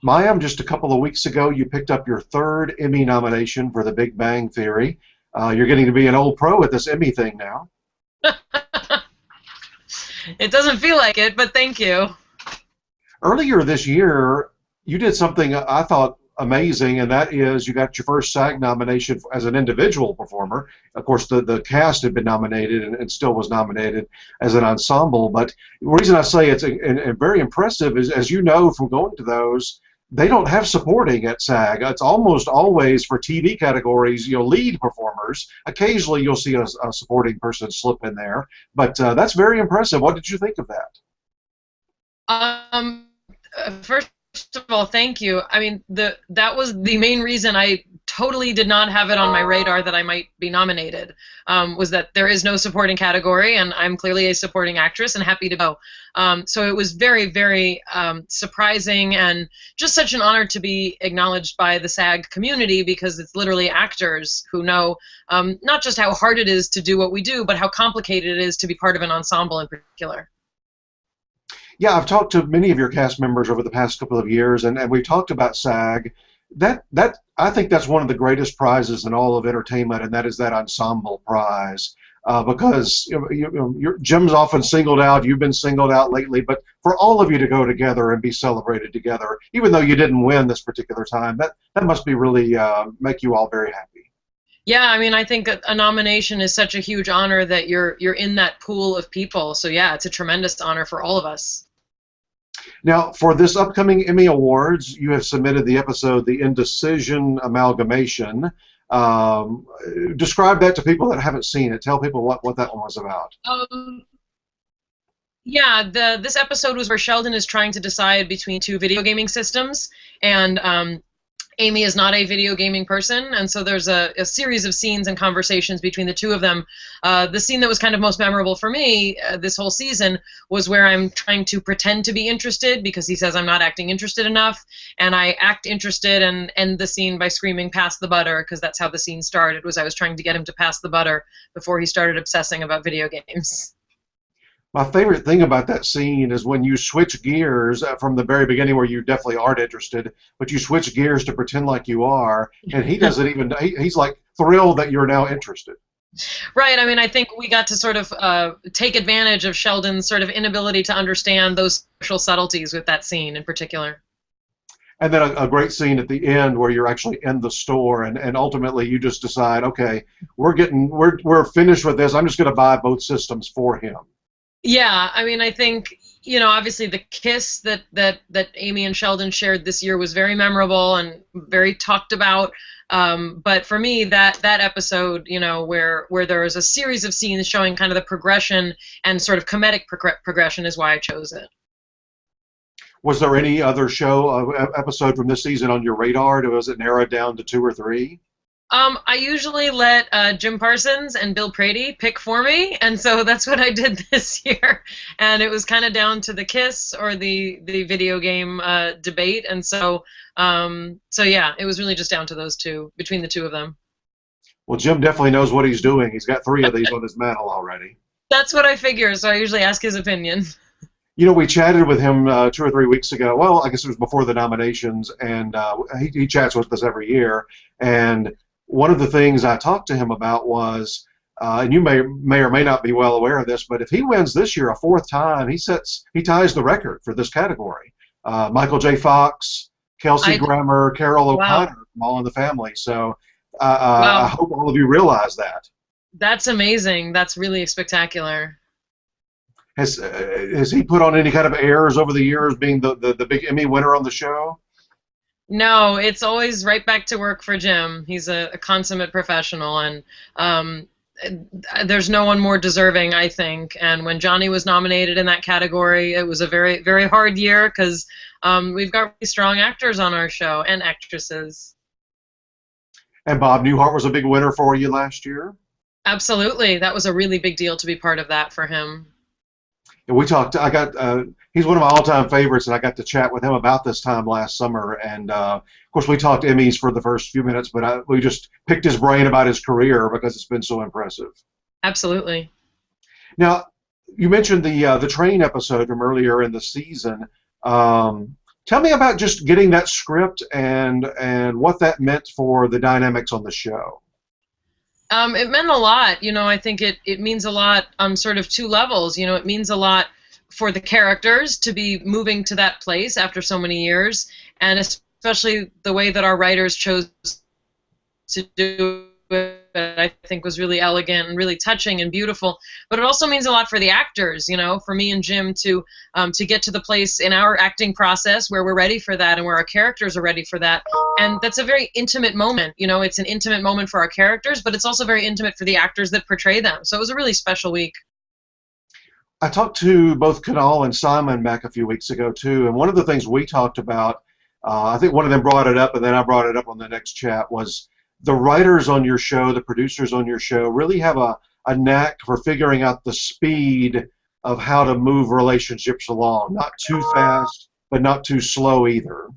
Mayim, just a couple of weeks ago, you picked up your third Emmy nomination for The Big Bang Theory. You're getting to be an old pro at this Emmy thing now. It doesn't feel like it, but thank you. Earlier this year, you did something I thought amazing, and that is you got your first SAG nomination as an individual performer. Of course, the cast had been nominated and still was nominated as an ensemble. But the reason I say it's very impressive is, as you know from going to those, they don't have supporting at SAG. It's almost always for TV categories, lead performers. Occasionally, you'll see a supporting person slip in there, but that's very impressive. What did you think of that? First of all, thank you. I mean, that was the main reason I totally did not have it on my radar that I might be nominated, was that there is no supporting category, and I'm clearly a supporting actress and happy to go. So it was very, very surprising and just such an honor to be acknowledged by the SAG community, because it's literally actors who know not just how hard it is to do what we do, but how complicated it is to be part of an ensemble in particular. Yeah, I've talked to many of your cast members over the past couple of years, and we've talked about SAG. That I think that's one of the greatest prizes in all of entertainment, and that is that ensemble prize. Because Jim's often singled out, you've been singled out lately, but for all of you to go together and be celebrated together, even though you didn't win this particular time, that must be really make you all very happy. Yeah, I mean, I think a nomination is such a huge honor that you're in that pool of people. So yeah, it's a tremendous honor for all of us. Now, for this upcoming Emmy Awards, you have submitted the episode The Indecision Amalgamation. Describe that to people that haven't seen it. Tell people what that one was about. Yeah, this episode was where Sheldon is trying to decide between two video gaming systems, and Amy is not a video gaming person, and so there's a series of scenes and conversations between the two of them. The scene that was kind of most memorable for me this whole season was where I'm trying to pretend to be interested because he says I'm not acting interested enough, and I act interested and end the scene by screaming, "Pass the butter," because that's how the scene started, was I was trying to get him to pass the butter before he started obsessing about video games. My favorite thing about that scene is when you switch gears from the very beginning, where you definitely aren't interested, but you switch gears to pretend like you are, and he doesn't even, he's like thrilled that you're now interested. Right. I mean, I think we got to sort of take advantage of Sheldon's sort of inability to understand those social subtleties with that scene in particular. And then a great scene at the end where you're actually in the store, and ultimately you just decide, okay, we're finished with this. I'm just going to buy both systems for him. Yeah, I mean, I think, obviously the kiss that Amy and Sheldon shared this year was very memorable and very talked about. But for me, that episode, where there was a series of scenes showing kind of the progression and sort of comedic progression is why I chose it. Was there any other show episode from this season on your radar? Was it narrowed down to 2 or 3? I usually let Jim Parsons and Bill Prady pick for me, and so that's what I did this year. And it was kind of down to the kiss or the video game debate, and so yeah, it was really just down to those two, between the two of them. Well, Jim definitely knows what he's doing. He's got 3 of these on his mantle already. That's what I figure, so I usually ask his opinion. We chatted with him 2 or 3 weeks ago. Well, I guess it was before the nominations, and he chats with us every year. And one of the things I talked to him about was, and you may or may not be well aware of this, but if he wins this year a 4th time, he ties the record for this category. Michael J. Fox, Kelsey Grammer, Carol O'Connor, from All in the Family. So wow. I hope all of you realize that. That's amazing. That's really spectacular. Has he put on any kind of airs over the years, being the big Emmy winner on the show? No, it's always right back to work for Jim. He's a consummate professional, and there's no one more deserving, I think. And when Johnny was nominated in that category, it was a very, very hard year because we've got really strong actors on our show and actresses. And Bob Newhart was a big winner for you last year? Absolutely. That was a really big deal to be part of that for him. And we talked. He's one of my all-time favorites, and I got to chat with him about this time last summer. And of course, we talked Emmys for the first few minutes, but we just picked his brain about his career because it's been so impressive. Absolutely. Now, you mentioned the train episode from earlier in the season. Tell me about just getting that script and what that meant for the dynamics on the show. It meant a lot. I think it means a lot on sort of two levels. It means a lot for the characters to be moving to that place after so many years, and especially the way that our writers chose to do it, I think was really elegant and really touching and beautiful. But it also means a lot for the actors, for me and Jim to get to the place in our acting process where we're ready for that and where our characters are ready for that. And that's a very intimate moment. It's an intimate moment for our characters, but it's also very intimate for the actors that portray them. So it was a really special week. I talked to both Kunal and Simon back a few weeks ago too, and one of the things we talked about, I think one of them brought it up, and then I brought it up on the next chat, was the writers on your show, the producers on your show, really have a knack for figuring out the speed of how to move relationships along. Not too fast, but not too slow either.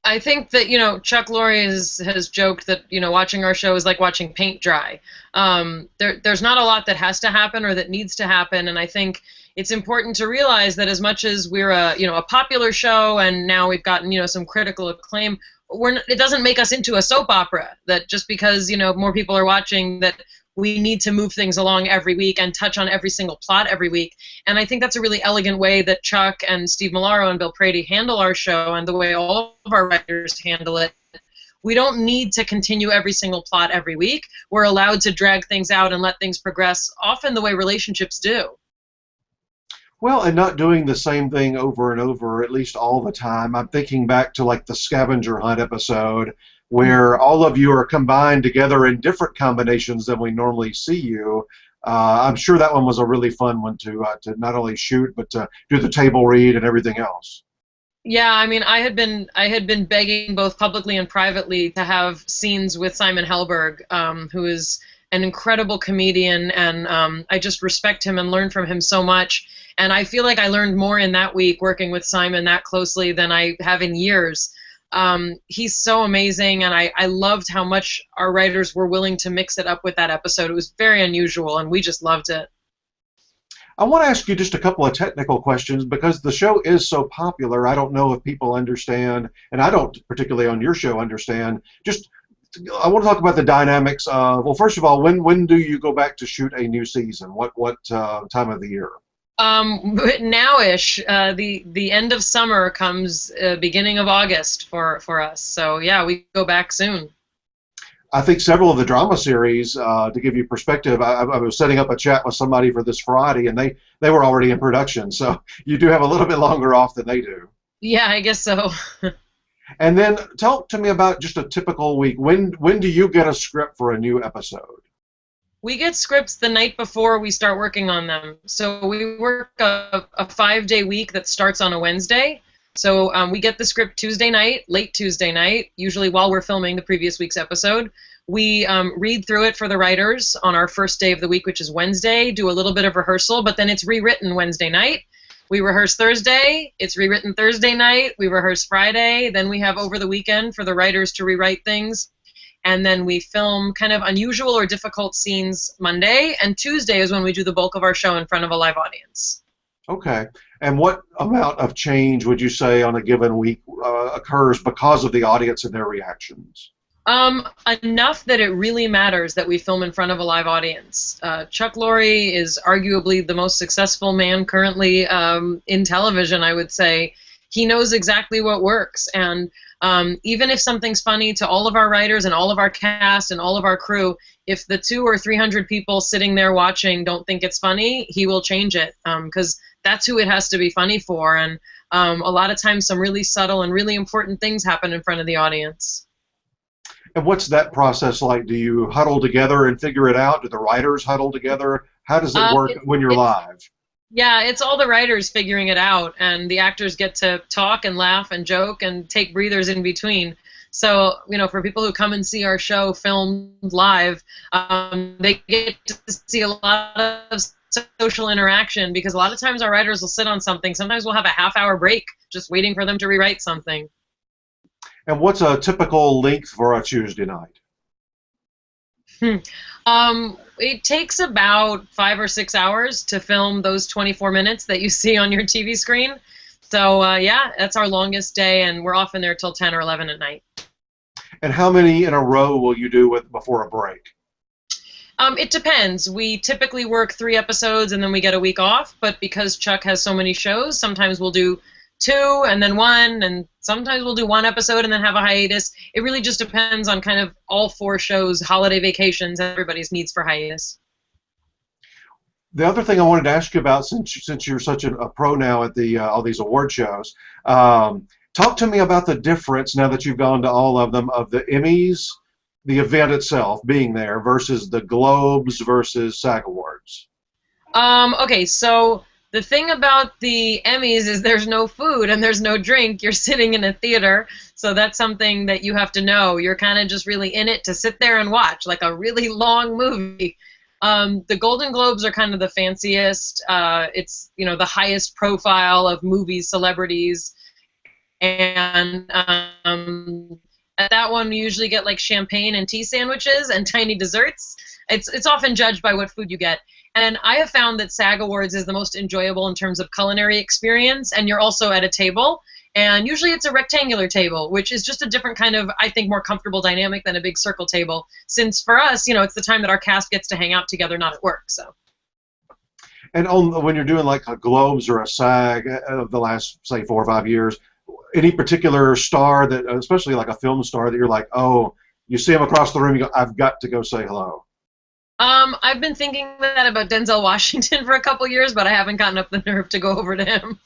I think that, Chuck Lorre has joked that, watching our show is like watching paint dry. There's not a lot that has to happen or that needs to happen, and I think it's important to realize that as much as we're a popular show and now we've gotten, some critical acclaim, it doesn't make us into a soap opera, that just because, more people are watching, that we need to move things along every week and touch on every single plot every week. And I think that's a really elegant way that Chuck and Steve Milaro and Bill Prady handle our show, and the way all of our writers handle it. We don't need to continue every single plot every week. We're allowed to drag things out and let things progress, often the way relationships do. Well, and not doing the same thing over and over, at least all the time. I'm thinking back to like the scavenger hunt episode, where all of you are combined together in different combinations than we normally see you. I'm sure that one was a really fun one to not only shoot, but to do the table read and everything else. Yeah, I mean, I had been begging both publicly and privately to have scenes with Simon Helberg, who is an incredible comedian, and I just respect him and learn from him so much. And I feel like I learned more in that week working with Simon that closely than I have in years. He's so amazing, and I loved how much our writers were willing to mix it up with that episode. It was very unusual, and we just loved it. I want to ask you just a couple of technical questions, because the show is so popular. I don't know if people understand, and I don't particularly on your show understand. I want to talk about the dynamics. Well, first of all, when do you go back to shoot a new season? What time of the year? Now-ish. The end of summer comes beginning of August for us. So yeah, we go back soon. I think several of the drama series, to give you perspective, I was setting up a chat with somebody for this Friday, and they were already in production. So you do have a little bit longer off than they do. Yeah, I guess so. And then talk to me about just a typical week. When do you get a script for a new episode? We get scripts the night before we start working on them. So we work a 5-day week that starts on a Wednesday. So we get the script Tuesday night, late Tuesday night, usually while we're filming the previous week's episode. We read through it for the writers on our first day of the week, which is Wednesday, do a little bit of rehearsal, but then it's rewritten Wednesday night. We rehearse Thursday, it's rewritten Thursday night, we rehearse Friday, then we have over the weekend for the writers to rewrite things. And then we film kind of unusual or difficult scenes Monday, and Tuesday is when we do the bulk of our show in front of a live audience. Okay. And what amount of change would you say on a given week occurs because of the audience and their reactions? Enough that it really matters that we film in front of a live audience. Chuck Lorre is arguably the most successful man currently in television, I would say. He knows exactly what works, and even if something's funny to all of our writers and all of our cast and all of our crew, if the 200 or 300 people sitting there watching don't think it's funny, he will change it, because that's who it has to be funny for. And a lot of times some really subtle and really important things happen in front of the audience. And what's that process like? Do you huddle together and figure it out? Do the writers huddle together? How does it work when you're live? Yeah, it's all the writers figuring it out, and the actors get to talk and laugh and joke and take breathers in between. So, for people who come and see our show filmed live, they get to see a lot of social interaction, because a lot of times our writers will sit on something. Sometimes we'll have a half-hour break just waiting for them to rewrite something. And what's a typical length for a Tuesday night? It takes about 5 or 6 hours to film those 24 minutes that you see on your TV screen. So yeah, that's our longest day, and we're often there till 10 or 11 at night. And how many in a row will you do before a break? It depends. We typically work 3 episodes and then we get a week off, but because Chuck has so many shows, sometimes we'll do 2 and then 1, and sometimes we'll do 1 episode and then have a hiatus. It really just depends on kind of all 4 shows, holiday vacations, everybody's needs for hiatus. The other thing I wanted to ask you about, since you're such a pro now at all these award shows, talk to me about the difference, now that you've gone to all of them, of the Emmys, the event itself, being there, versus the Globes versus SAG Awards. Okay, so the thing about the Emmys is there's no food and there's no drink. You're sitting in a theater, so that's something that you have to know. You're kind of just really in it to sit there and watch, like a really long movie. The Golden Globes are kind of the fanciest. It's, you know, the highest profile of movies, celebrities, and at that one, we usually get like champagne and tea sandwiches and tiny desserts. It's often judged by what food you get. And I have found that SAG Awards is the most enjoyable in terms of culinary experience, and you're also at a table. And usually it's a rectangular table, which is just a different kind of, I think, more comfortable dynamic than a big circle table. Since for us, you know, it's the time that our cast gets to hang out together, not at work. So. And when you're doing like a Globes or a SAG of the last, say, 4 or 5 years, any particular star that, especially like a film star, that you're like, oh, you see him across the room, you go, I've got to go say hello? I've been thinking that about Denzel Washington for a couple years, but I haven't gotten up the nerve to go over to him.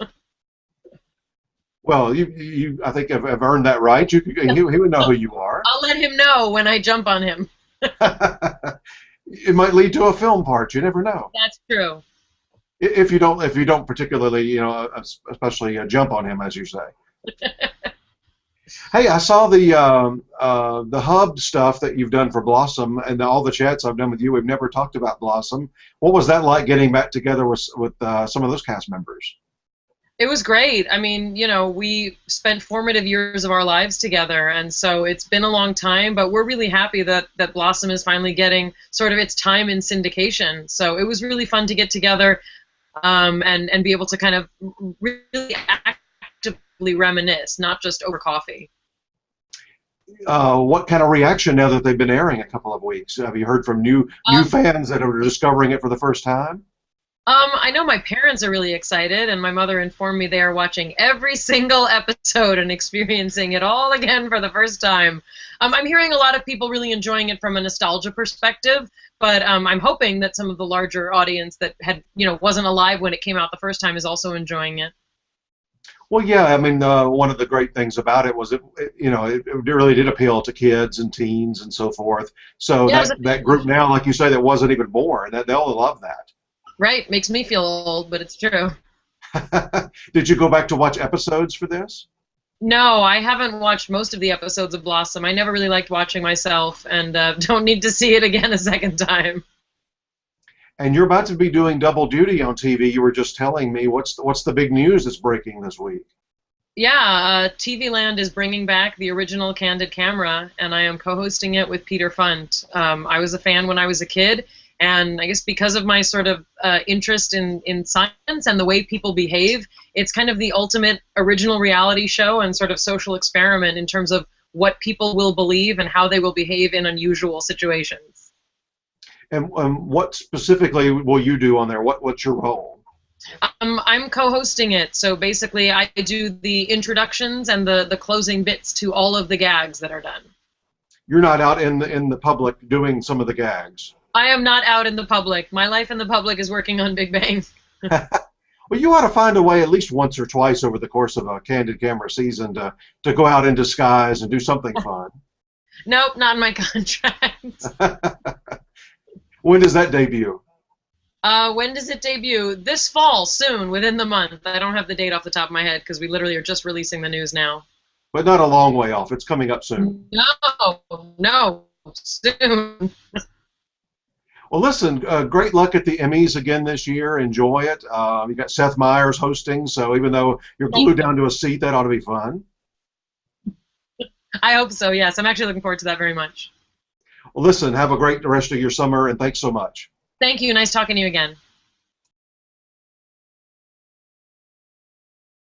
Well, you I think have earned that right. He would know who you are. I'll let him know when I jump on him. It might lead to a film part. You never know. That's true. If you don't particularly, you know, especially jump on him, as you say. Hey, I saw the hub stuff that you've done for Blossom, and all the chats I've done with you. We've never talked about Blossom. What was that like, getting back together with some of those cast members? It was great. I mean, you know, we spent formative years of our lives together, and so it's been a long time, but we're really happy that Blossom is finally getting sort of its time in syndication. So it was really fun to get together and be able to kind of really actively reminisce, not just over coffee. What kind of reaction now that they've been airing a couple of weeks? Have you heard from new fans that are discovering it for the first time? I know my parents are really excited, and my mother informed me they are watching every single episode and experiencing it all again for the first time. I'm hearing a lot of people really enjoying it from a nostalgia perspective, but I'm hoping that some of the larger audience that wasn't alive when it came out the first time is also enjoying it. Well, yeah, I mean, one of the great things about it was it really did appeal to kids and teens and so forth. So yeah, that group now, like you say, that wasn't even born, that they'll love that. Right, makes me feel old, but it's true. Did you go back to watch episodes for this? No, I haven't watched most of the episodes of Blossom. I never really liked watching myself, and don't need to see it again a second time. And you're about to be doing double duty on TV. You were just telling me. What's the big news that's breaking this week? Yeah, TV Land is bringing back the original Candid Camera, and I am co-hosting it with Peter Funt. I was a fan when I was a kid. And I guess because of my sort of interest in science and the way people behave, it's kind of the ultimate original reality show and sort of social experiment in terms of what people will believe and how they will behave in unusual situations. And what specifically will you do on there? What's your role? I'm co-hosting it, so basically I do the introductions and the closing bits to all of the gags that are done. You're not out in the public doing some of the gags? I am not out in the public. My life in the public is working on Big Bang. Well, you ought to find a way at least once or twice over the course of a Candid Camera season to go out in disguise and do something fun. Nope, not in my contract. When does that debut? When does it debut? This fall, soon, within the month. I don't have the date off the top of my head because we literally are just releasing the news now. But not a long way off. It's coming up soon. No, soon. Well, listen, great luck at the Emmys again this year. Enjoy it. You got Seth Meyers hosting, so even though you're glued down to a seat, that ought to be fun. I hope so, yes. I'm actually looking forward to that very much. Well, listen, have a great rest of your summer, and thanks so much. Thank you. Nice talking to you again.